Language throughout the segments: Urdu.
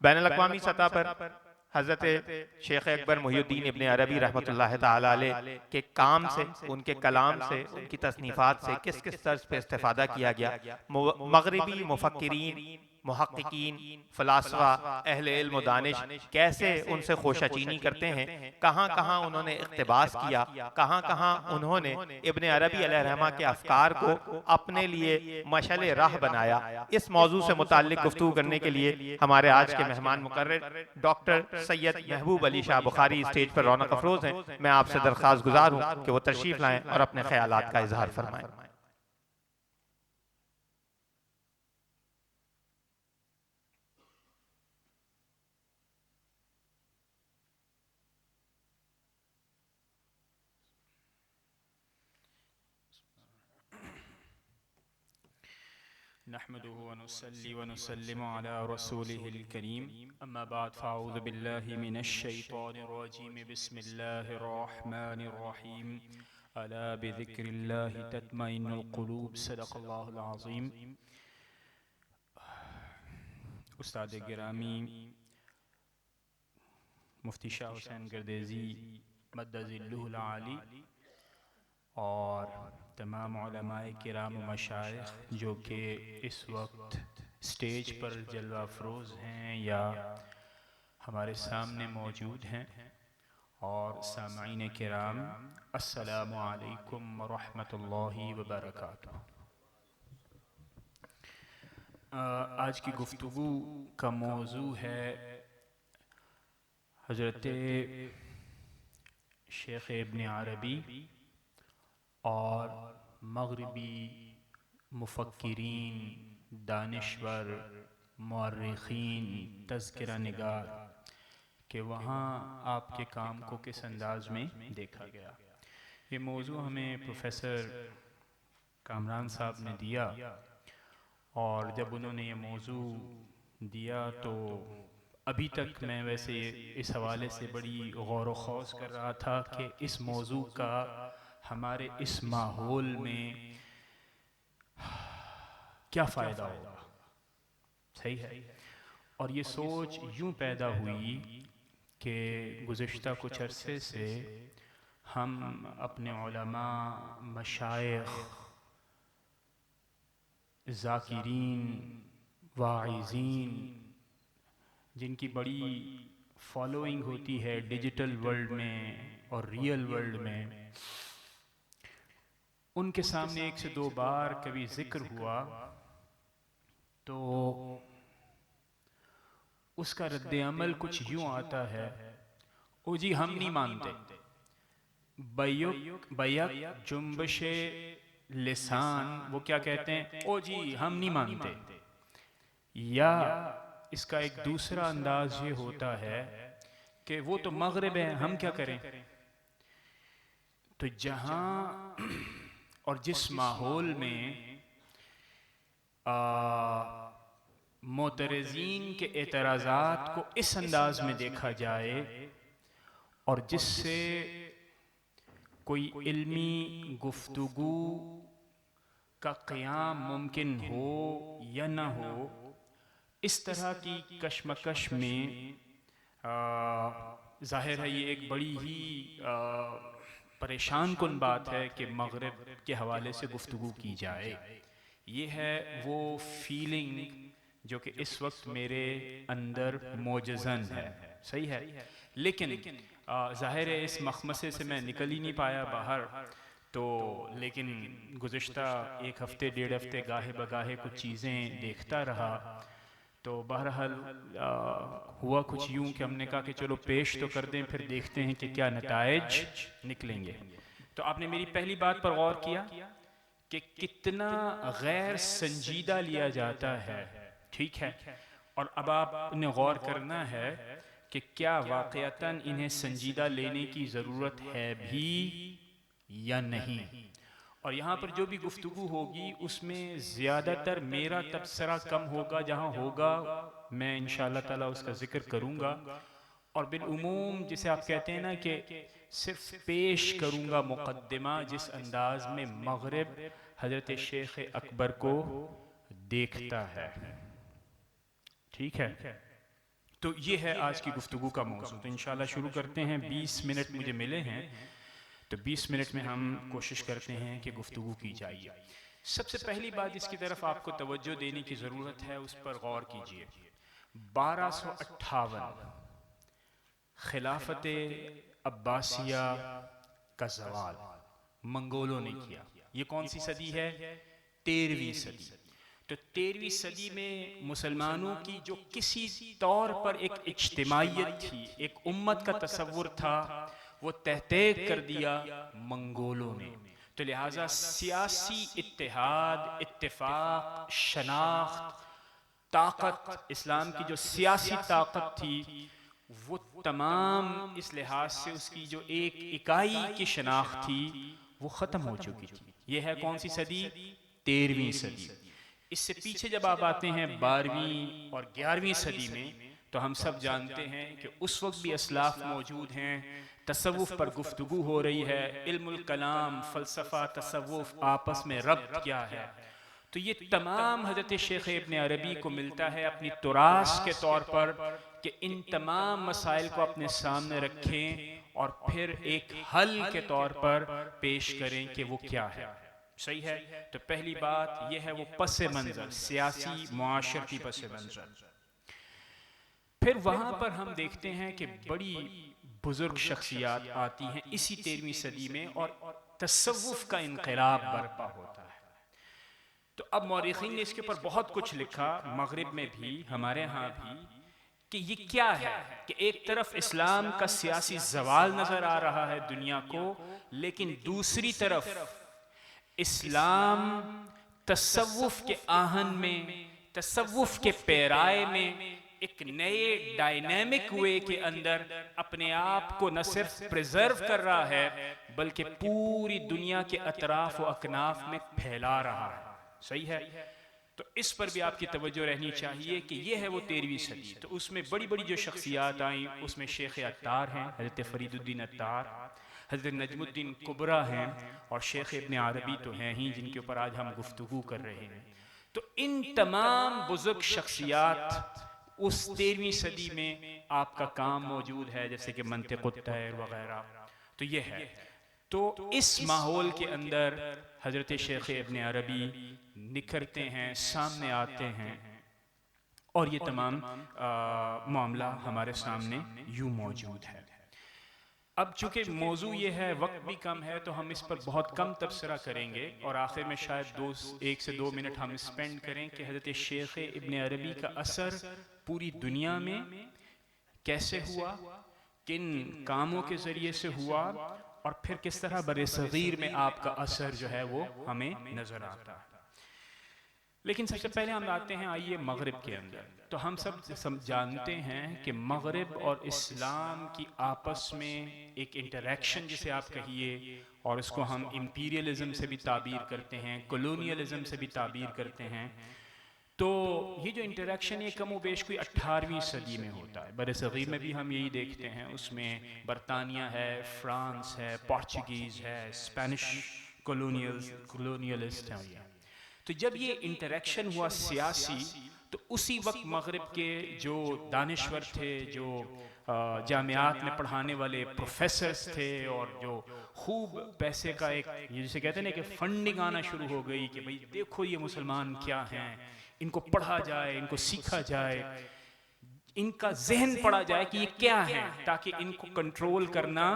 بین الاقوامی سطح پر حضرت شیخ اکبر محی الدین ابن عربی رحمۃ اللہ تعالی علیہ کے کام سے، ان کے کلام سے، ان کی تصنیفات سے کس کس طرز پہ استفادہ کیا گیا، مغربی مفکرین، محققین، فلاسفہ، اہل علم و دانش کیسے ان سے خوشچینی کرتے ہیں، کہاں کہاں انہوں نے اقتباس کیا، کہاں کہاں انہوں نے ابن عربی علیہ الرحمہ کے افکار کو اپنے لیے مشعل راہ بنایا۔ اس موضوع سے متعلق گفتگو کرنے کے لیے ہمارے آج کے مہمان مقرر ڈاکٹر سید محبوب علی شاہ بخاری اسٹیج پر رونق افروز ہیں۔ میں آپ سے درخواست گزار ہوں کہ وہ تشریف لائیں اور اپنے خیالات کا اظہار فرمائیں۔ نحمده ونصلي ونسلم على رسوله الكريم أما بعد فأعوذ بالله من الشيطان الرجيم بسم الله الرحمن الرحيم ألا بذكر الله تطمئن القلوب صدق الله العظيم۔ استاد گرامی مفتی شاہ حسین گردیزی مد ظلہ العالی اور تمام علماء کرام و مشائخ جو کہ اس وقت سٹیج پر جلوہ افروز ہیں یا ہمارے سامنے موجود ہیں، اور سامعین کرام السلام علیکم ورحمۃ اللہ وبرکاتہ۔ آج کی گفتگو کا موضوع ہے حضرت شیخ ابن عربی اور مغربی مفکرین، دانشور، مورخین، تذکرہ نگار کہ وہاں آپ کے کام کو کس انداز میں دیکھا گیا۔ یہ موضوع ہمیں پروفیسر کامران صاحب نے دیا، اور جب انہوں نے یہ موضوع دیا تو ابھی تک میں ویسے اس حوالے سے بڑی غور و خوض کر رہا تھا کہ اس موضوع کا ہمارے اس ماحول میں کیا فائدہ ہوگا، صحیح ہے۔ اور یہ سوچ یوں پیدا ہوئی کہ گزشتہ کچھ عرصے سے ہم اپنے علماء، مشائخ، ذاکرین، واعظین جن کی بڑی فالوئنگ ہوتی ہے ڈیجیٹل ورلڈ میں اور ریئل ورلڈ میں، ان کے سامنے ایک سے دو بار کبھی ذکر ہوا تو اس کا رد عمل کچھ یوں آتا ہے، او جی ہم نہیں مانتے، بیک جنبش لسان، وہ کیا کہتے ہیں، او جی ہم نہیں مانتے۔ یا اس کا ایک دوسرا انداز یہ ہوتا ہے کہ وہ تو مغرب ہے، ہم کیا کریں۔ تو جہاں اور جس ماحول میں معترضین کے اعتراضات کو اس انداز میں دیکھا جائے اور جس سے کوئی علمی گفتگو کا قیام ممکن ہو یا نہ ہو، اس طرح کی کشمکش میں ظاہر ہے یہ ایک بڑی ہی پریشان کن بات ہے کہ مغرب کے حوالے سے گفتگو کی جائے۔ یہ ہے وہ فیلنگ جو کہ اس وقت میرے اندر موجزن ہے، صحیح ہے۔ لیکن ظاہر ہے اس مخمصے سے میں نکل ہی نہیں پایا باہر، تو لیکن گزشتہ ایک ہفتے ڈیڑھ ہفتے گاہے بگاہے کچھ چیزیں دیکھتا رہا، تو بہرحال ہوا کچھ یوں کہ ہم نے کہا کہ چلو پیش تو کر دیں، پھر دیکھتے ہیں کہ کیا نتائج نکلیں گے۔ تو آپ نے میری پہلی بات پر غور کیا کہ کتنا غیر سنجیدہ لیا جاتا ہے، ٹھیک ہے، اور اب آپ نے غور کرنا ہے کہ کیا واقعتاً انہیں سنجیدہ لینے کی ضرورت ہے بھی یا نہیں۔ اور یہاں پر جو بھی گفتگو ہوگی اس میں زیادہ تر میرا تبصرہ کم ہوگا، جہاں ہوگا میں انشاءاللہ تعالیٰ اس کا ذکر کروں گا، اور بالعموم جسے آپ کہتے ہیں نا کہ صرف پیش کروں گا مقدمہ جس انداز میں مغرب حضرت شیخ اکبر کو دیکھتا ہے، ٹھیک ہے۔ تو یہ ہے آج کی گفتگو کا موضوع. تو انشاءاللہ شروع کرتے ہیں. 20 منٹ مجھے ملے ہیں، تو 20 منٹ میں ہم کوشش کرتے ہیں کہ گفتگو کی جائے. سب سے پہلی بات جس کی طرف آپ کو توجہ دینے کی ضرورت ہے اس پر غور کیجئے. 1258 خلافت عباسیہ کا زوال منگولوں نے کیا. یہ کون سی صدی ہے؟ 13ویں صدی. تو 13ویں صدی میں مسلمانوں کی جو کسی طور پر ایک اجتماعیت تھی، ایک امت کا تصور تھا، وہ تہتیک کر دیا منگولوں نے. تو لہٰذا سیاسی اتحاد، اتفاق، شناخت، طاقت، اسلام کی جو سیاسی طاقت تھی وہ تمام اس لحاظ سے اس کی جو ایک اکائی کی شناخت تھی وہ ختم ہو چکی تھی. یہ ہے کون سی صدی؟ 13ویں صدی. اس سے پیچھے جب آپ آتے ہیں 12ویں اور 11ویں صدی میں، تو ہم سب جانتے ہیں کہ اس وقت بھی اسلاف موجود ہیں، تصوف پر گفتگو ہو رہی ہے، علم الکلام، فلسفہ، تصوف آپس میں ربط کیا ہے. تو یہ تمام حضرت شیخ ابن عربی کو ملتا ہے اپنی تراث کے طور پر کہ ان تمام مسائل کو اپنے سامنے رکھیں اور پھر ایک حل کے طور پر پیش کریں کہ وہ کیا ہے. صحیح ہے؟ تو پہلی بات یہ ہے وہ پس منظر، سیاسی معاشرتی پس منظر. پھر وہاں پر ہم دیکھتے ہیں کہ بڑی بزرگ شخصیات آتی ہیں اسی 13ویں صدی میں اور تصوف کا انقلاب برپا ہوتا ہے. تو اب مورخین نے اس کے اوپر بہت کچھ لکھا، مغرب میں بھی ہمارے ہاں بھی، کہ یہ کیا ہے کہ ایک طرف اسلام کا سیاسی زوال نظر آ رہا ہے دنیا کو، لیکن دوسری طرف اسلام تصوف کے آہن میں، تصوف کے پیرائے میں ایک نئے ڈائنامک وے کے اندر اپنے آپ کو نہ صرف پریزرو کر رہا ہے بلکہ پوری دنیا کے اطراف و اکناف میں پھیلا رہا ہے. صحیح ہے؟ تو اس پر بھی آپ کی توجہ رہنی چاہیے کہ یہ ہے وہ 13ویں صدی. تو اس میں بڑی بڑی جو شخصیات آئیں اس میں شیخ عطار ہیں، حضرت فرید الدین عطار، حضرت نجم الدین کبریٰ ہیں، اور شیخ ابن عربی تو ہیں ہی جن کے اوپر آج ہم گفتگو کر رہے ہیں. تو ان تمام بزرگ شخصیات اس 13ویں صدی میں آپ کا کام موجود ہے، جیسے کہ منطق الطیر وغیرہ. تو یہ ہے. تو اس ماحول کے اندر حضرت شیخ ابن عربی نکھرتے ہیں، سامنے آتے ہیں، اور یہ تمام معاملہ ہمارے سامنے یوں موجود ہے. اب چونکہ موضوع یہ ہے، وقت بھی کم ہے، تو ہم اس پر بہت کم تبصرہ کریں گے اور آخر میں شاید 1 سے 2 منٹ ہم اسپینڈ کریں کہ حضرت شیخ ابن عربی کا اثر پوری دنیا میں کیسے ہوا، کن کاموں کے ذریعے سے ہوا، اور پھر کس طرح بر صغیر میں آپ کا اثر جو ہے وہ ہمیں نظر آتا ہے. لیکن سب سے پہلے ہم آتے ہیں آئیے مغرب کے اندر. تو ہم سب جانتے ہیں کہ مغرب اور اسلام کی آپس میں ایک انٹریکشن جسے آپ کہیے، اور اس کو ہم امپیریلزم سے بھی تعبیر کرتے ہیں، کولونیلزم سے بھی تعبیر کرتے ہیں. تو یہ جو انٹریکشن یہ کم و بیش کوئی 18ویں صدی میں ہوتا ہے. بر صغیر میں بھی ہم یہی دیکھتے ہیں، اس میں برطانیہ ہے، فرانس ہے، پورچوگیز ہے، اسپینش کولونیلسٹ ہیں. تو جب یہ انٹریکشن ہوا سیاسی، تو اسی وقت مغرب کے جو دانشور تھے، جو جامعات میں پڑھانے والے پروفیسرز تھے، اور جو خوب پیسے کا ایک جسے کہتے ہیں کہ فنڈنگ آنا شروع ہو گئی کہ بھئی دیکھو یہ مسلمان کیا ہیں، ان کو پڑھا جائے، ان کو سیکھا جائے، ان کا ذہن پڑھا جائے کہ یہ کیا ہے، تاکہ ان کو کنٹرول کرنا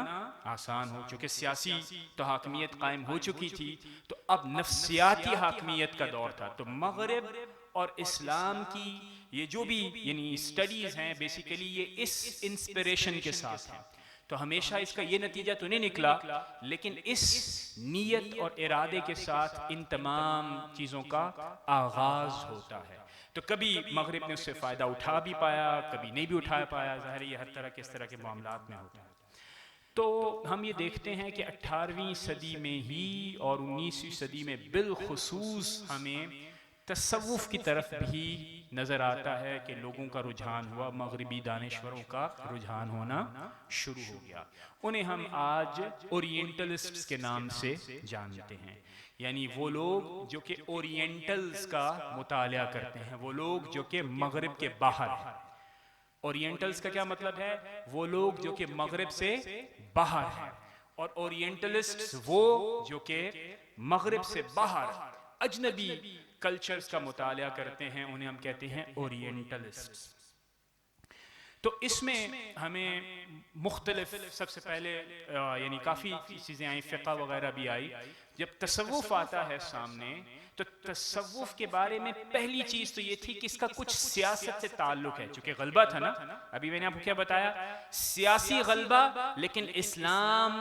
آسان ہو. چونکہ سیاسی تو حاکمیت قائم ہو چکی تھی، تو اب نفسیاتی حاکمیت کا دور تھا. تو مغرب اور اسلام کی یہ جو بھی یعنی اسٹڈیز ہیں بیسیکلی یہ اس انسپریشن کے ساتھ ہیں. تو ہمیشہ اس کا یہ نتیجہ تو نہیں نکلا، لیکن اس نیت اور ارادے کے ساتھ ان تمام چیزوں کا آغاز ہوتا ہے. تو کبھی مغرب نے اس سے فائدہ اٹھا بھی پایا، کبھی نہیں بھی اٹھا پایا. ظاہر یہ ہر طرح کے اس طرح کے معاملات میں ہوتا ہے. تو ہم یہ دیکھتے ہیں کہ 18ویں صدی میں ہی اور 19ویں صدی میں بالخصوص ہمیں تصوف کی طرف بھی نظر آتا ہے کہ لوگوں کا رجحان ہوا، مغربی دانشوروں کا رجحان ہونا شروع ہو گیا. انہیں ہم آج اورینٹلسٹس کے نام سے جانتے ہیں، یعنی وہ لوگ جو کہ اورینٹلز کا مطالعہ کرتے ہیں، وہ لوگ جو کہ مغرب کے باہر ہیں. اورینٹلز کا کیا مطلب ہے؟ وہ لوگ جو کہ مغرب سے باہر ہیں، اور اورینٹلسٹ وہ جو کہ مغرب سے باہر اجنبی کلچرز کا مطالعہ کرتے ہیں، انہیں ہم کہتے ہیں اورینٹلسٹ۔ تو اس میں ہمیں مختلف، سب سے پہلے یعنی کافی چیزیں آئیں، فقہ وغیرہ بھی آئی۔ جب تصوف آتا ہے سامنے تو تصوف کے بارے میں پہلی چیز تو یہ تھی کہ اس کا کچھ سیاست سے تعلق ہے، چونکہ غلبہ تھا نا، ابھی میں نے آپ کو کیا بتایا، سیاسی غلبہ، لیکن اسلام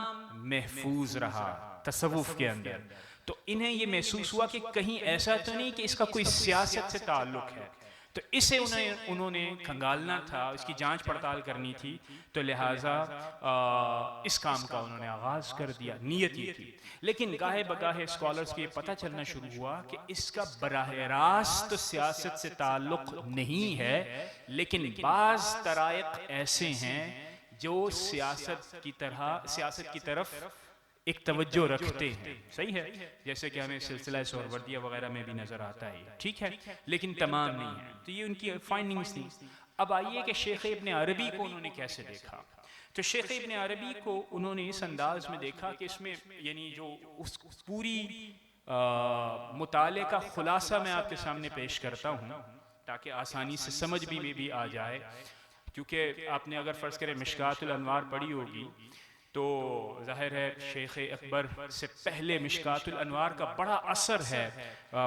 محفوظ رہا تصوف کے اندر۔ تو انہیں یہ محسوس ہوا کہ کہیں ایسا تو نہیں کہ اس کا کوئی سیاست سے تعلق ہے، تو اسے انہوں نے کھنگالنا تھا، اس کی جانچ پڑتال کرنی تھی، تو لہٰذا اس کام کا انہوں نے آغاز کر دیا، نیت یہ تھی۔ لیکن گاہے بگاہے اسکالرز کو یہ پتہ چلنا شروع ہوا کہ اس کا براہ راست سیاست سے تعلق نہیں ہے، لیکن بعض طرائق ایسے ہیں جو سیاست کی طرف ایک توجہ رکھتے ہیں، صحیح ہے، جیسے کہ ہمیں سلسلہ سہروردیہ وغیرہ میں بھی نظر آتا ہے، ٹھیک ہے، لیکن تمام نہیں ہے۔ تو یہ ان کی فائنڈنگز تھی۔ اب آئیے کہ شیخ ابن عربی کو انہوں نے کیسے دیکھا۔ تو شیخ ابن عربی کو انہوں نے اس انداز میں دیکھا کہ اس میں یعنی جو اس پوری مطالعے کا خلاصہ میں آپ کے سامنے پیش کرتا ہوں تاکہ آسانی سے سمجھ بھی آ جائے، کیونکہ آپ نے اگر فرض کریں مشکات الانوار پڑھی ہوگی تو ظاہر ہے شیخ اکبر سے پہلے مشکات الانوار کا بڑا اثر ہے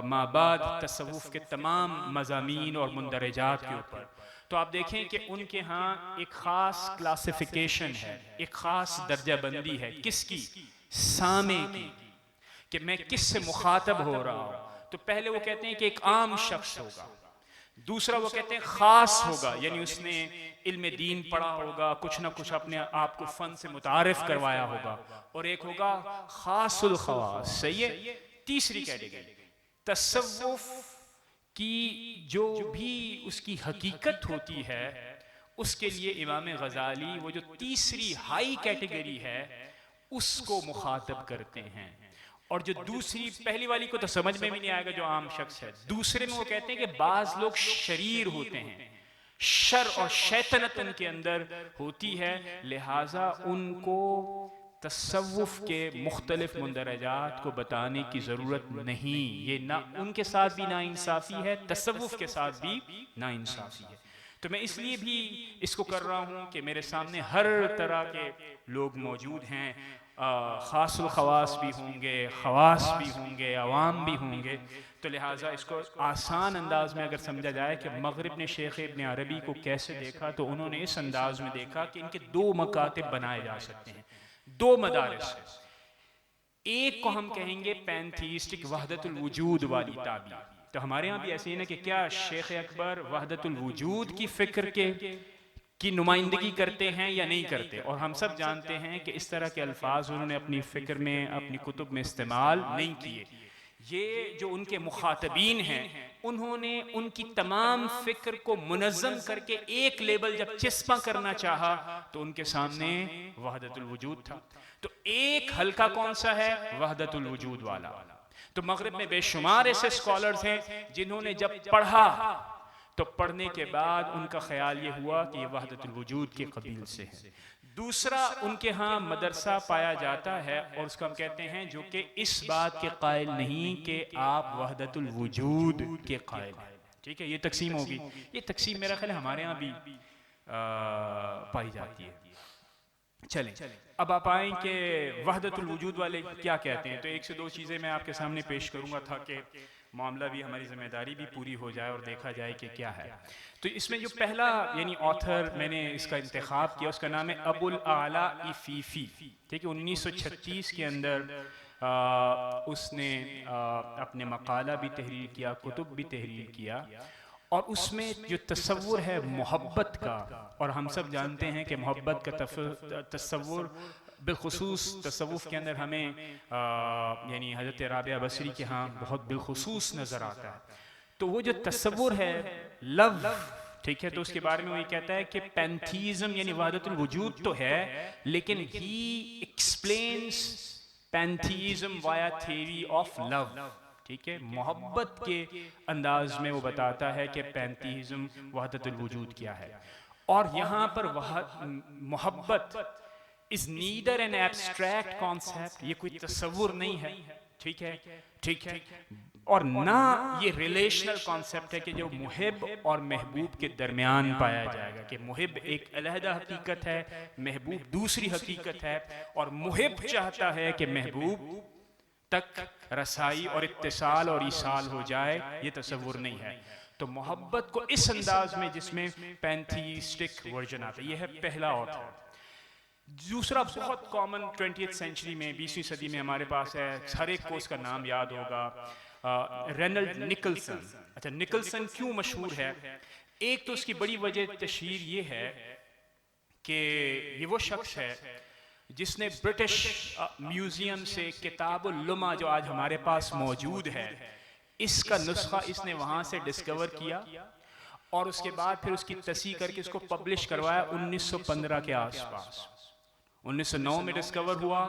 مابعد تصوف کے تمام مضامین اور مندرجات کے اوپر۔ تو آپ دیکھیں کہ ان کے ہاں ایک خاص کلاسیفیکیشن ہے، ایک خاص درجہ بندی ہے، کس کی؟ سامع کی، کہ میں کس سے مخاطب ہو رہا ہوں۔ تو پہلے وہ کہتے ہیں کہ ایک عام شخص ہوگا، دوسرا وہ کہتے ہیں خاص ہوگا، یعنی اس نے علم دین پڑھا ہوگا، کچھ نہ کچھ اپنے آپ کو فن سے متعارف کروایا ہوگا، اور ایک ہوگا خاص الخواص، صحیح ہے۔ تیسری کیٹیگری تصوف کی جو بھی اس کی حقیقت ہوتی ہے، اس کے لیے امام غزالی وہ جو تیسری ہائی کیٹیگری ہے اس کو مخاطب کرتے ہیں، اور جو دوسری پہلی والی کو تو سمجھ میں بھی نہیں آئے گا جو عام شخص ہے۔ دوسرے میں وہ کہتے ہیں کہ بعض لوگ شریر ہوتے ہیں، شر اور شیطنت ان کے اندر ہوتی ہے، لہٰذا ان کو تصوف کے مختلف مندرجات کو بتانے کی ضرورت نہیں، یہ نہ ان کے ساتھ بھی ناانصافی ہے، تصوف کے ساتھ بھی ناانصافی ہے۔ تو میں اس لیے بھی اس کو کر رہا ہوں کہ میرے سامنے ہر طرح کے لوگ موجود ہیں، خاص الخواص بھی ہوں گے، خواص بھی ہوں گے، عوام بھی ہوں گے، تو لہٰذا اس کو آسان انداز میں اگر سمجھا جائے کہ مغرب نے شیخ ابن عربی کو کیسے دیکھا، تو انہوں نے اس انداز میں دیکھا کہ ان کے دو مکاتب بنائے جا سکتے ہیں، دو مدارس۔ ایک کو ہم کہیں گے پینتھیسٹک وحدت الوجود والی تعبیر، تو ہمارے ہاں بھی ایسے ہی نا کہ کیا شیخ اکبر وحدت الوجود کی فکر کی نمائندگی کرتے ہیں یا نہیں کرتے، اور ہم سب جانتے ہیں کہ اس طرح کے الفاظ انہوں نے اپنی فکر میں، اپنی کتب میں استعمال نہیں کیے۔ یہ جو ان کے مخاطبین ہیں انہوں نے ان کی تمام فکر کو منظم کر کے ایک لیبل جب چسپاں کرنا چاہا تو ان کے سامنے وحدت الوجود تھا۔ تو ایک حلقہ کون سا ہے؟ وحدت الوجود والا۔ تو مغرب میں بے شمار ایسے اسکالرز ہیں جنہوں نے جب پڑھا تو پڑھنے کے بعد ان کا خیال یہ ہوا کہ یہ وحدت الوجود کے قبیل سے ہے۔ دوسرا ان کے ہاں مدرسہ پایا جاتا ہے اور اس کو ہم کہتے ہیں جو کہ اس بات کے قائل نہیں کہ آپ وحدت الوجود کے قائل ہیں، ٹھیک ہے، یہ تقسیم ہوگی۔ یہ تقسیم میرا خیال ہے ہمارے ہاں بھی پائی جاتی ہے۔ چلیں اب آپ آئیں کہ وحدت الوجود والے کیا کہتے ہیں، تو ایک سے دو چیزیں میں آپ کے سامنے پیش کروں گا تاکہ معاملہ بھی، ہماری ذمہ داری بھی پوری ہو جائے اور دیکھا جائے کہ کیا ہے۔ تو اس میں جو پہلا یعنی آتھر میں نے اس کا انتخاب کیا اس کا نام ہے ابو الاعلیٰ عفیفی، ٹھیک ہے، 1936 کے اندر اس نے اپنے مقالہ بھی تحریر کیا، کتب بھی تحریر کیا، اور اس میں جو تصور ہے محبت کا، اور ہم سب جانتے ہیں کہ محبت کا تصور بالخصوص تصوف کے اندر ہمیں یعنی حضرت رابعہ بصری کے ہاں بہت بالخصوص نظر آتا ہے۔ تو وہ جو تصور ہے لو، ٹھیک ہے، تو اس کے بارے میں وہی کہتا ہے کہ پینتھیزم یعنی وحدت الوجود تو ہے، لیکن he explains pantheism via theory of love, ٹھیک ہے، محبت کے انداز میں وہ بتاتا ہے کہ پینتھیزم وحدت الوجود کیا ہے۔ اور یہاں پر محبت is neither an abstract concept, یہ کوئی تصور نہیں ہے، ٹھیک ہے، ٹھیک ہے، اور نہ یہ ریلیشنل کانسیپٹ ہے کہ جو محب اور محبوب کے درمیان پایا جائے گا، کہ محب ایک علیحدہ حقیقت ہے، محبوب دوسری حقیقت ہے، اور محب چاہتا ہے کہ محبوب تک رسائی اور اتصال اور ایصال ہو جائے، یہ تصور نہیں ہے۔ تو محبت کو اس انداز میں جس میں پینتھیسٹک ورژن آتا ہے، یہ ہے پہلا آتھر۔ دوسرا بہت کامن 20th سینچری میں، 20ویں صدی میں ہمارے پاس ہے، ہر ایک کو اس کا نام یاد ہوگا، رینلڈ نکلسن۔ اچھا، نکلسن کیوں مشہور ہے؟ ایک تو اس کی بڑی وجہ تشہیر یہ ہے کہ یہ وہ شخص ہے جس نے برٹش میوزیم سے کتاب اللمع جو آج ہمارے پاس موجود ہے، اس کا نسخہ اس نے وہاں سے ڈسکور کیا، اور اس کے بعد پھر اس کی تصحیح کر کے اس کو پبلش کروایا 1915 کے آس پاس۔ 1909 میں ڈسکور ہوا،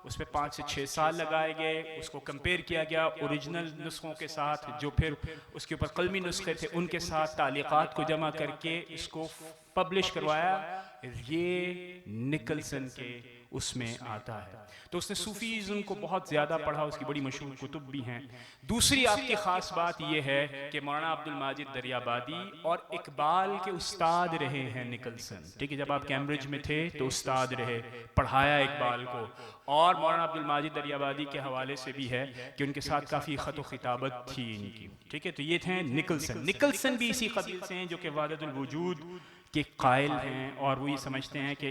اس پہ 5 سے 6 سال لگائے گئے، اس کو کمپیئر کیا گیا اوریجنل نسخوں کے ساتھ، جو پھر اس کے اوپر قلمی نسخے تھے ان کے ساتھ تعلیقات کو جمع کر کے اس کو پبلش کروایا۔ یہ نکلسن کے اس میں آتا ہے۔ تو اس نے صوفیزم کو بہت زیادہ پڑھا، اس کی بڑی مشہور کتب بھی ہیں۔ دوسری آپ کی خاص بات یہ ہے کہ مولانا عبد الماجد دریابادی اور اقبال کے استاد رہے ہیں نکلسن، ٹھیک ہے، جب آپ کیمبرج میں تھے تو استاد رہے، پڑھایا اقبال کو، اور مولانا عبد الماجد دریابادی کے حوالے سے بھی ہے کہ ان کے ساتھ کافی خط و خطابت تھی ان کی، ٹھیک ہے۔ تو یہ تھے نکلسن۔ نکلسن بھی اسی قبیل سے ہیں جو کہ وحدت الوجود کے قائل ہیں، اور وہ یہ سمجھتے ہیں کہ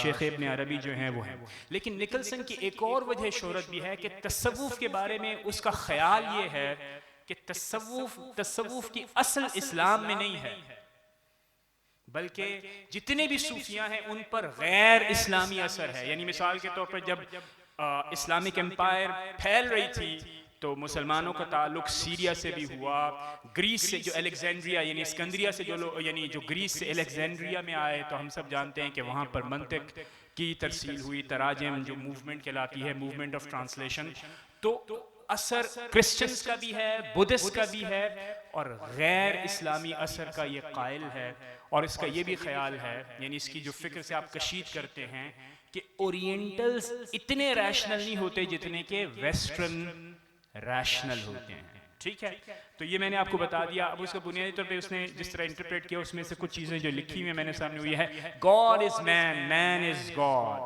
شیخ ابن عربی جو ہیں وہ ہیں۔ لیکن نکلسن کی ایک اور وجہ شہرت بھی ہے کہ تصوف کے بارے میں اس کا خیال یہ ہے کہ تصوف کی اصل اسلام میں نہیں ہے، بلکہ جتنے بھی صوفیاں ہیں ان پر غیر اسلامی اثر ہے۔ یعنی مثال کے طور پر جب اسلامک امپائر پھیل رہی تھی تو مسلمانوں کا تعلق سیریا سے بھی ہوا، گریس سے، جو الیگزینڈریا یعنی اسکندریہ سے جو لوگ، یعنی جو گریس سے الیگزینڈریا میں آئے، تو ہم سب جانتے ہیں کہ وہاں پر منطق کی ترسیل ہوئی، تراجم جو موومنٹ کہلاتی ہے، موومنٹ آف ٹرانسلیشن، تو اثر کرسچنز کا بھی ہے، بدھسٹ کا بھی ہے، اور غیر اسلامی اثر کا یہ قائل ہے۔ اور اس کا یہ بھی خیال ہے، یعنی اس کی جو فکر سے آپ کشید کرتے ہیں، کہ اورینٹلز اتنے ریشنل نہیں ہوتے جتنے کہ ویسٹرن ریشنل ہوتے ہیں، ٹھیک ہے۔ تو یہ میں نے آپ کو بتا دیا۔ اب اس کا بنیادی طور پہ اس نے جس طرح انٹرپریٹ کیا، اس میں سے کچھ چیزیں جو لکھی ہوئی ہیں میں نے سامنے ہوئی ہے، God is man, man is God,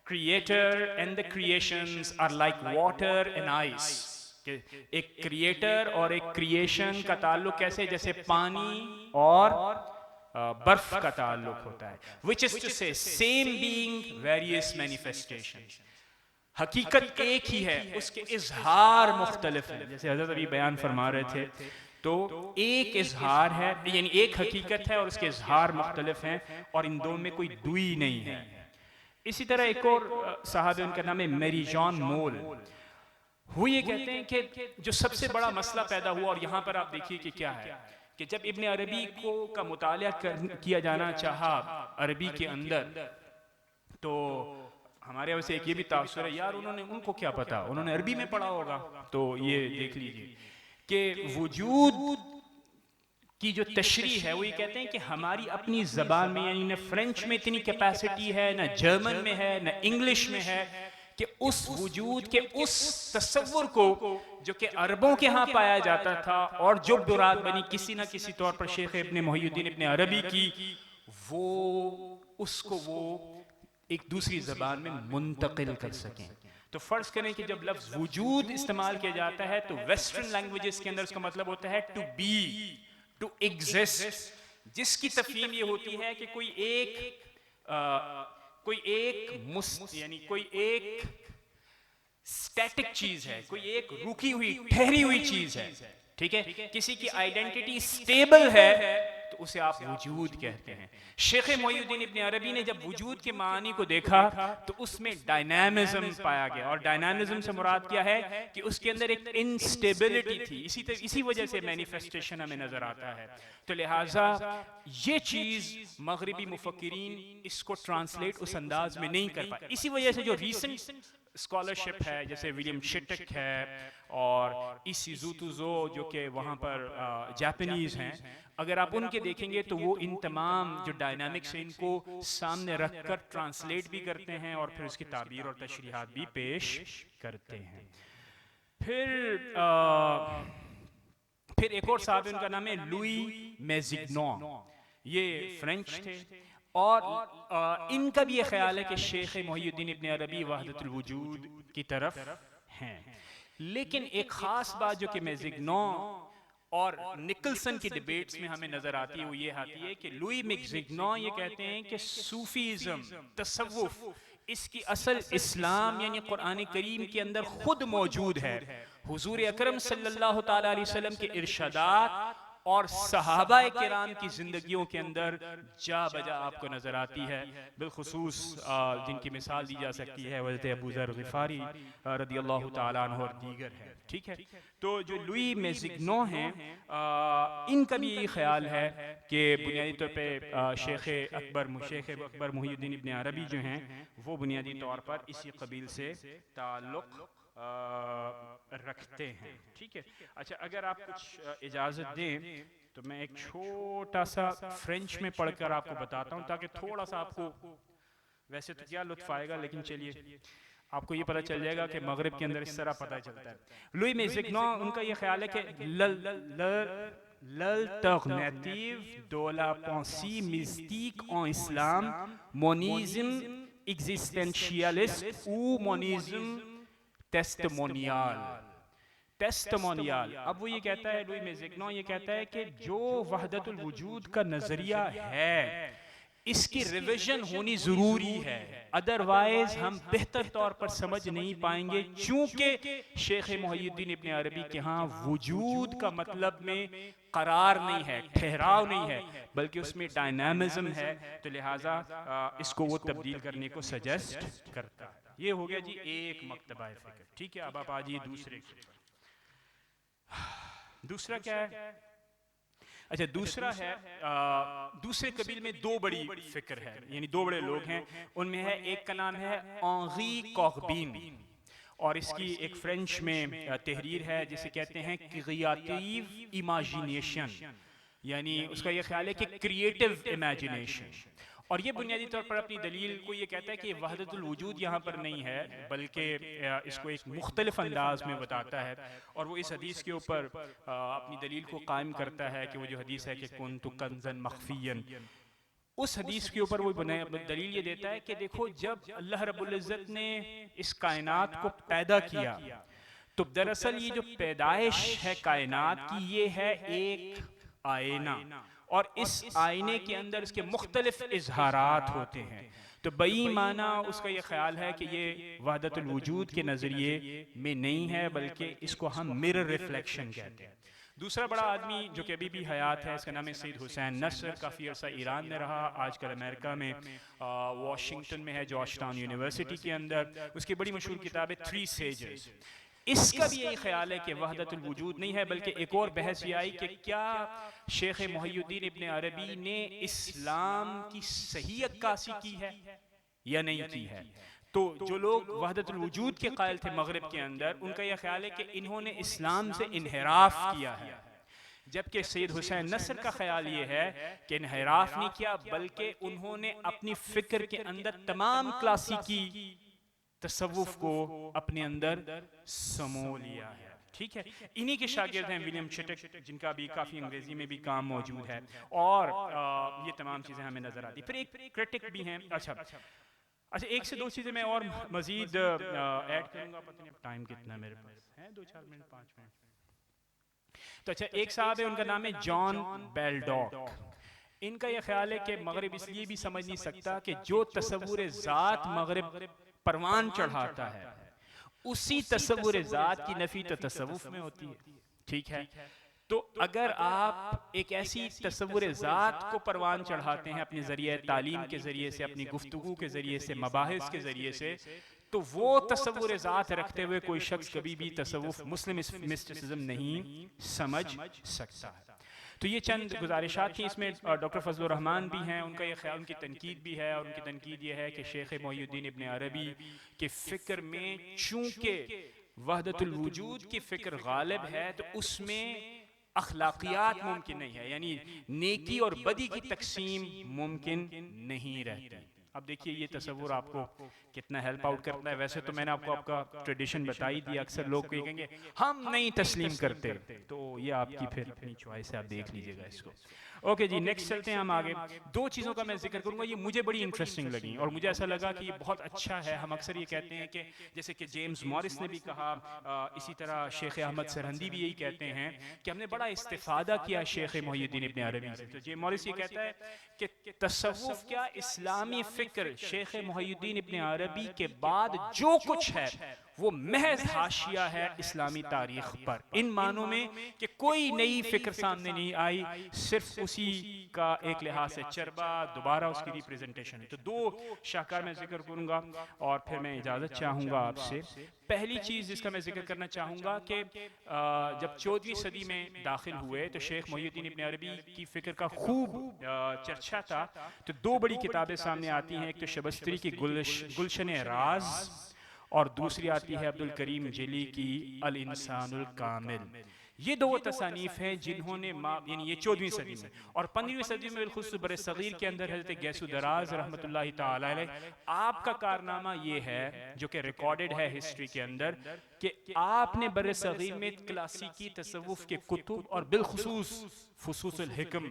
creator and the creations are like water and ice، کہ ایک کریٹر اور ایک کریشن کا تعلق کیسے، جیسے پانی اور برف کا تعلق ہوتا ہے، which is to say same being various manifestations، حقیقت ایک ہی ہے، اس کے اظہار مختلف ہیں۔ جیسے حضرت ابھی بیان فرما رہے تھے، تو ایک اظہار ہے، یعنی ایک حقیقت ہے اور اس کے اظہار مختلف ہیں، اور ان دونوں میں کوئی دوئی نہیں ہے۔ اسی طرح ایک اور صحابی، ان کا نام ہے میری جان مول، وہ یہ کہتے ہیں کہ جو سب سے بڑا مسئلہ پیدا ہوا، اور یہاں پر آپ دیکھیے کہ کیا ہے، کہ جب ابن عربی کا مطالعہ کیا جانا چاہا عربی کے اندر، تو ہمارے ویسے ایک یہ بھی تاثر ہے، یار ان کو کیا پتا، انہوں نے عربی میں پڑھا ہوگا۔ تو یہ دیکھ لیجئے کہ وجود کی جو تشریح ہے، وہ یہ کہتے ہیں کہ ہماری اپنی زبان میں، یعنی نہ فرینچ میں اتنی کیپیسٹی ہے، نہ جرمن میں ہے، نہ انگلش میں ہے، کہ اس وجود کے اس تصور کو جو کہ عربوں کے ہاں پایا جاتا تھا، اور جو براد بنی کسی نہ کسی طور پر شیخ ابن محی الدین ابن عربی کی، وہ اس کو وہ ایک دوسری زبان میں منتقل کر سکیں۔ تو فرض کریں کہ جب لفظ وجود استعمال کیا جاتا ہے تو ویسٹرن لینگویجز کے اندر اس کا مطلب ہوتا ہے ٹو بی، ٹو ایگزسٹ، جس کی تفہیم یہ ہوتی ہے کہ کوئی ایک سٹیٹک چیز ہے، کوئی ایک رکی ہوئی ٹھہری ہوئی چیز ہے، ٹھیک ہے، کسی کی آئیڈینٹی سٹیبل ہے تو اسے آپ وجود کہتے ہیں۔ شیخ محی الدین ابن عربی نے جب وجود کے معانی کو دیکھا تو اس میں ڈائنامزم پایا گیا، اور ڈائنامزم سے مراد کیا ہے کہ اس کے اندر ایک انسٹیبلٹی تھی، اسی وجہ سے مینیفیسٹیشن ہمیں نظر آتا ہے۔ تو لہٰذا یہ چیز مغربی مفکرین اس کو ٹرانسلیٹ اس انداز میں نہیں کر پائے، اسی وجہ سے جو ریسنٹ اسکالرشپ ہے جیسے ولیم شٹک ہے اور ایسیزوتوزو جو کہ وہاں پر جاپنیز ہیں، اگر آپ ان کے دیکھیں گے تو وہ ان تمام جو ڈائنامکس ہیں ان کو سامنے رکھ کر ٹرانسلیٹ بھی کرتے ہیں اور پھر اس کی تعبیر اور تشریحات بھی پیش کرتے ہیں۔ پھر ایک اور صاحب ان کا نام ہے لوئی میزگنون، یہ فرینچ تھے اور ان کا بھی یہ خیال ہے کہ شیخ محی الدین ابن عربی وحدت الوجود کی طرف ہیں، لیکن ایک خاص بات جو کہ میزگنون اور نکلسن کی ڈیبیٹس میں ہمیں نظر آتی ہے وہ یہ آتی ہے کہ لوئی میزگنون یہ کہتے ہیں کہ صوفیزم، تصوف، اس کی اصل اسلام یعنی قرآن کریم کے اندر خود موجود ہے۔ حضور اکرم صلی اللہ تعالیٰ علیہ وسلم کے ارشادات اور صحابہ کرام کی زندگیوں کے اندر جا بجا آپ کو نظر آتی ہے، بالخصوص جن کی مثال دی جا سکتی ہے حضرت ابو ذر غفاری رضی اللہ تعالیٰ عنہ اور دیگر ہیں، ٹھیک ہے۔ تو جو لوئی میزگنون ہیں ان کا بھی یہی خیال ہے کہ بنیادی طور پہ شیخ اکبر محی الدین ابن عربی جو ہیں وہ بنیادی طور پر اسی قبیل سے تعلق رکھتے ہیں، ٹھیک ہے۔ اچھا اگر آپ کچھ اجازت دیں تو میں ایک چھوٹا سا فرینچ میں پڑھ کر آپ کو بتاتا ہوں تاکہ تھوڑا سا آپ کو، ویسے تو کیا لطف آئے گا لیکن چلیے آپ کو یہ پتہ چل جائے گا کہ مغرب کے اندر اس طرح پتہ چلتا ہے۔ لوئی میزگنون ان کا یہ خیال ہے کہ l'alternative de la pensée mystique en islam, monisme existentialiste ou monisme testimonial۔ اب وہ یہ کہتا ہے، لوئی میزگنون یہ کہتا ہے کہ جو وحدت الوجود کا نظریہ ہے اس کی ریویژن ہونی ضروری ہے، ادروائز ہم بہتر طور پر سمجھ نہیں پائیں گے، چونکہ شیخ محی الدین ابن عربی کے ہاں وجود کا مطلب میں قرار نہیں ہے، ٹھہراؤ نہیں ہے، بلکہ اس میں ڈائنامزم ہے، تو لہٰذا اس کو وہ تبدیل کرنے کو سجیسٹ کرتا ہے۔ یہ ہو گیا جی ایک مکتبہ فکر، ٹھیک ہے۔ اب آپ آجیے دوسرے، دوسرا کیا ہے؟ اچھا دوسرا ہے، دوسرے قبیل میں دو بڑی فکر ہے، یعنی دو بڑے لوگ ہیں، ان میں ہے ایک کا نام ہے آنری کاغبین اور اس کی ایک فرینچ میں تحریر ہے جسے کہتے ہیں کریٹیو امیجینیشن، یعنی اس کا یہ خیال ہے کہ کریٹیو امیجینیشن، اور یہ بنیادی طور پر اپنی دلیل کو یہ کہتا ہے کہ وحدت الوجود یہاں پر نہیں ہے بلکہ اس کو ایک مختلف انداز میں بتاتا ہے، اور وہ اس حدیث کے اوپر اپنی دلیل کو قائم کرتا ہے کہ وہ جو حدیث ہے کہ کنت کنزا مخفیا، اس حدیث کے اوپر وہ دلیل یہ دیتا ہے کہ دیکھو جب اللہ رب العزت نے اس کائنات کو پیدا کیا تو دراصل یہ جو پیدائش ہے کائنات کی یہ ہے ایک آئینہ، اور اس آئینے کے اندر اس کے مختلف اظہارات ہوتے ہیں، تو بئی معنی اس کا یہ خیال ہے کہ یہ وحدت الوجود کے نظریے میں نہیں ہے بلکہ اس کو ہم مرر ریفلیکشن کہتے ہیں۔ دوسرا بڑا آدمی جو کہ ابھی بھی حیات ہے اس کا نام ہے سید حسین نصر، کافی عرصہ ایران میں رہا، آج کل امریکہ میں واشنگٹن میں ہے، جارج ٹاؤن یونیورسٹی کے اندر، اس کی بڑی مشہور کتاب ہے تھری سیجز۔ اس کا بھی یہی خیال ہے کہ وحدت الوجود نہیں ہے، بلکہ ایک اور بحث یہ آئی کہ کیا شیخ محی الدین ابن عربی نے اسلام کی صحیح عکاسی کی ہے یا نہیں کی ہے۔ تو جو لوگ وحدت الوجود کے قائل تھے مغرب کے اندر ان کا یہ خیال ہے کہ انہوں نے اسلام سے انحراف کیا ہے، جبکہ سید حسین نصر کا خیال یہ ہے کہ انحراف نہیں کیا بلکہ انہوں نے اپنی فکر کے اندر تمام کلاسیکی تصوف کو اپنے اندر سمو لیا ہے، ٹھیک ہے۔ انہی کے شاگرد ہیں ولیم شٹک جن کا بھی کافی انگریزی میں بھی کام موجود ہے، اور یہ تمام چیزیں ہمیں نظر آتی۔ پھر ایک کرٹک بھی ہیں۔ اچھا ایک سے دو چیزیں میں اور مزید ایڈ کروں گا، پتہ نہیں ٹائم کتنا میرے پاس ہے، 2-4 منٹ 5 منٹ۔ تو اچھا ایک صاحب ہے ان کا نام ہے جان بیلڈاک، ان کا یہ خیال ہے کہ مغرب اس لیے بھی سمجھ نہیں سکتا کہ جو تصور ذات مغرب پروان چڑھاتا ہے اسی تصور ذات کی نفی تو تصوف میں ہوتی ہے، ٹھیک ہے۔ تو اگر آپ ایک ایسی تصور ذات کو پروان چڑھاتے ہیں اپنے ذریعہ تعلیم کے ذریعے سے، اپنی گفتگو کے ذریعے سے، مباحث کے ذریعے سے، تو وہ تصور ذات رکھتے ہوئے کوئی شخص کبھی بھی تصوف مسلم مسٹسزم نہیں سمجھ سکتا ہے۔ تو یہ چند گزارشات تھیں. اس میں ڈاکٹر فضل الرحمان بھی ہیں, ان کا یہ خیال, ان کی تنقید بھی ہے, اور ان کی تنقید یہ ہے کہ شیخ محی الدین ابن عربی کے فکر میں چونکہ وحدت الوجود کی فکر غالب ہے تو اس میں اخلاقیات ممکن نہیں ہے, یعنی نیکی اور بدی کی تقسیم ممکن نہیں رہتی. اب دیکھیے یہ تصور آپ کو کتنا ہیلپ آؤٹ کرتا ہے. ویسے تو میں نے آپ کا ٹریڈیشن بتائی دیا, اکثر لوگ کہیں گے ہم نہیں تسلیم کرتے, تو یہ آپ کی پھر اپنی چوائس ہے, آپ دیکھ لیجئے گا اس کو. اوکے جی, نیکسٹ چلتے ہیں ہم آگے. دو چیزوں کا میں ذکر کروں گا, یہ مجھے بڑی انٹرسٹنگ لگیں اور مجھے ایسا لگا کہ یہ بہت اچھا ہے. ہم اکثر یہ کہتے ہیں کہ جیسے کہ جیمز موریس نے بھی کہا, اسی طرح شیخ احمد سرہندی بھی یہی کہتے ہیں کہ ہم نے بڑا استفادہ کیا شیخ محی الدین ابن عربی سے. تو جیمز موریس یہ کہتا ہے کہ تصوف کیا اسلامی فکر شیخ محی الدین ابن عربی کے بعد جو کچھ ہے وہ محض حاشیہ ہے اسلامی تاریخ پر, ان معنوں میں کہ کوئی نئی فکر سامنے نہیں آئی, صرف اسی کا ایک لحاظ سے چربا دوبارہ اس کی ریپریزنٹیشن ہے. تو دو شاہکار میں ذکر کروں گا اور پھر میں اجازت چاہوں گا آپ سے. پہلی چیز جس کا میں ذکر کرنا چاہوں گا کہ جب 14ویں صدی میں داخل ہوئے تو شیخ محی الدین ابن عربی کی فکر کا خوب چرچا تھا. تو دو بڑی کتابیں سامنے آتی ہیں, ایک تو شبستری کی گلشن راز اور دوسری آتی ہے عبد الکریم جیلی کی الانسان الکامل. یہ دو تصانیف ہیں جنہوں نے یعنی یہ 14ویں صدی میں, اور 15ویں صدی میں بالخصوص بر صغیر کے اندر حضرت گیسو دراز رحمۃ اللہ تعالی علیہ, آپ کا کارنامہ یہ ہے جو کہ ریکارڈڈ ہے ہسٹری کے اندر کہ آپ نے بر صغیر میں کلاسیکی تصوف کے کتب اور بالخصوص فصوص الحکم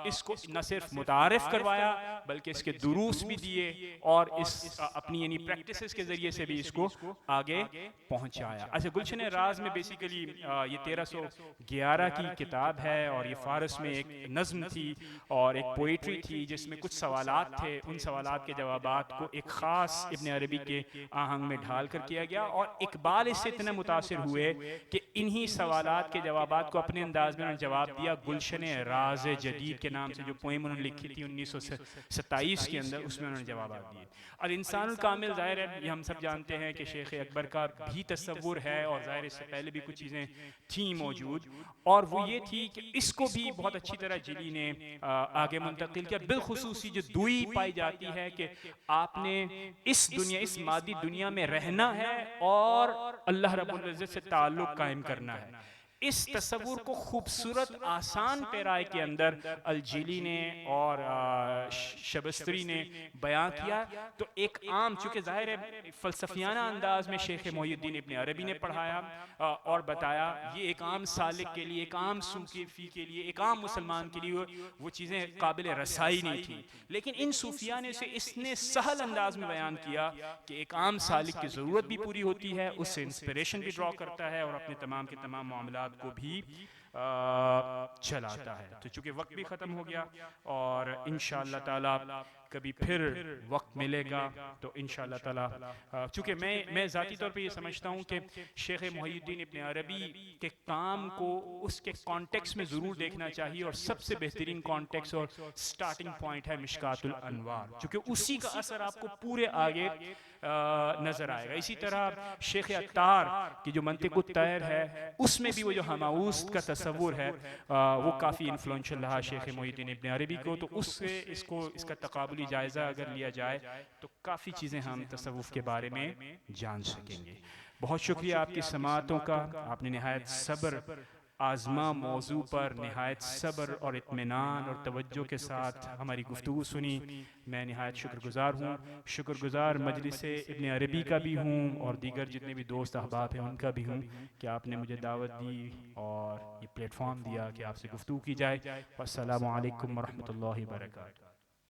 اس کو نہ صرف متعارف کروایا بلکہ اس کے دروس بھی دیے اور اس اپنی یعنی پریکٹسز کے ذریعے سے بھی اس کو آگے پہنچایا. اچھا, گلشن راز میں بیسیکلی یہ 1311 کی کتاب ہے اور یہ فارس میں ایک نظم تھی اور ایک پوئٹری تھی جس میں کچھ سوالات تھے. ان سوالات کے جوابات کو ایک خاص ابن عربی کے آہنگ میں ڈھال کر کیا گیا, اور اقبال اس سے اتنے متاثر ہوئے کہ انہی سوالات کے جوابات کو اپنے انداز میں انہوں نے جواب دیا گلشن راز جدید کے نام سے, جو پوئم انہوں نے لکھی تھی 1927 کے اندر, اس میں انہوں نے جوابات دیے. اور انسان الکامل ظاہر ہے یہ ہم سب جانتے ہیں کہ شیخ اکبر کا بھی تصور ہے, اور ظاہر اس سے پہلے بھی کچھ چیزیں تھیں موجود, اور وہ یہ تھی کہ اس کو بھی بہت اچھی طرح جیلی نے آگے منتقل کیا. بالخصوصی جو دوئی پائی جاتی ہے کہ آپ نے اس دنیا, اس مادی دنیا میں رہنا ہے اور اللہ رب العزت سے تعلق قائم کرنا ہے. اس تصور کو خوبصورت آسان پیرائے کے اندر الجیلی نے اور شبستری نے بیان کیا. تو ایک عام, چونکہ ظاہر ہے فلسفیانہ انداز میں شیخ محی الدین ابن عربی نے پڑھایا اور بتایا, یہ ایک عام سالک کے لیے, ایک عام صوفی کے لیے, ایک عام مسلمان کے لیے وہ چیزیں قابل رسائی نہیں تھیں, لیکن ان صوفیاء نے اسے اتنے سہل انداز میں بیان کیا کہ ایک عام سالک کی ضرورت بھی پوری ہوتی ہے, اس سے انسپریشن بھی ڈرا کرتا ہے اور اپنے تمام کے تمام معاملات کو بھی چلاتا ہے. تو چونکہ وقت بھی ختم ہو گیا اور انشاءاللہ تعالی کبھی پھر وقت ملے گا تو انشاءاللہ تعالی, چونکہ میں ذاتی طور پہ یہ سمجھتا ہوں کہ شیخ محی الدین ابن عربی کے کام کو اس کے کانٹیکس میں ضرور دیکھنا چاہیے, اور سب سے بہترین کانٹیکس اور سٹارٹنگ پوائنٹ ہے مشکات الانوار, چونکہ اسی کا اثر آپ کو پورے آگے نظر آئے گا. اسی طرح شیخ عطار کی جو منطق الطیر ہے اس میں بھی وہ جو ہماؤست کا تصور ہے وہ کافی انفلوئنشل رہا شیخ محی الدین ابن عربی کو. تو اس سے اس کا تقابلی جائزہ اگر لیا جائے تو کافی چیزیں ہم تصوف کے بارے میں جان سکیں گے. بہت شکریہ آپ کی سماعتوں کا, آپ نے نہایت صبر آزما موضوع پر نہایت صبر اور اطمینان اور توجہ کے ساتھ ہماری گفتگو سنی. میں نہایت شکر گزار ہوں, شکر گزار مجلس ابن عربی کا بھی ہوں اور دیگر جتنے بھی دوست احباب ہیں ان کا بھی ہوں کہ آپ نے مجھے دعوت دی اور یہ پلیٹ فارم دیا کہ آپ سے گفتگو کی جائے. والسلام علیکم ورحمۃ اللہ وبرکاتہ.